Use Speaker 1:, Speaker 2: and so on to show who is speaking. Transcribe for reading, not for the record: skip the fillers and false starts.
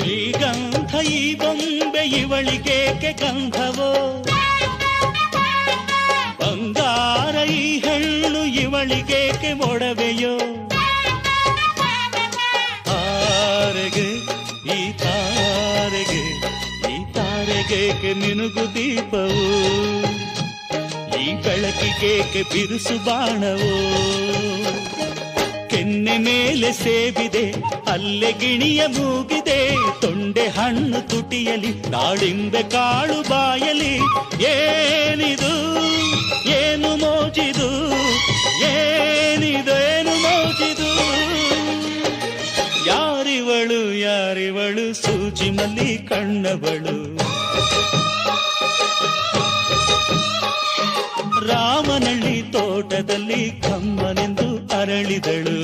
Speaker 1: ಶ್ರೀಗಂಧ ಈ ಬೊಂಬೆ ಇವಳಿಗೇಕೆ ಗಂಧವೋ, ಬಂಗಾರ ಈ ಹೆಣ್ಣು ಇವಳಿಗೇಕೆ ಒಡವೆಯೋ. ತಾರೆಗೆ ಈ ತಾರೆಗೆ ಈ ತಾರೆಗೇಕೆ ಮಿನುಗು ದೀಪವು, ಈ ಬೆಳಕಿಗೇಕೆ ಬಿರುಸು ಬಾಣವೋ. ಕೆನ್ನೆ ಮೇಲೆ ಸೇಬಿದೆ ಅಲ್ಲೆ ಗಿಣಿಯ ಮೂಗಿದೆ, ತೊಂಡೆ ಹಣ್ಣು ತುಟಿಯಲಿ ದಾಳಿಂಬೆ ಕಾಳು ಬಾಯಲಿ. ಏನಿದು ಏನು ಮೋಜಿದು, ಏನಿದೇನು ಮೋಜಿದು. ಯಾರಿವಳು ಯಾರಿವಳು ಸೂಜಿ ಮಲ್ಲಿ ಕಣ್ಣವಳು. ರಾಮನಳ್ಳಿ ತೋಟದಲ್ಲಿ ಕಮ್ಮನೆಂದು ಅರಳಿದಳು.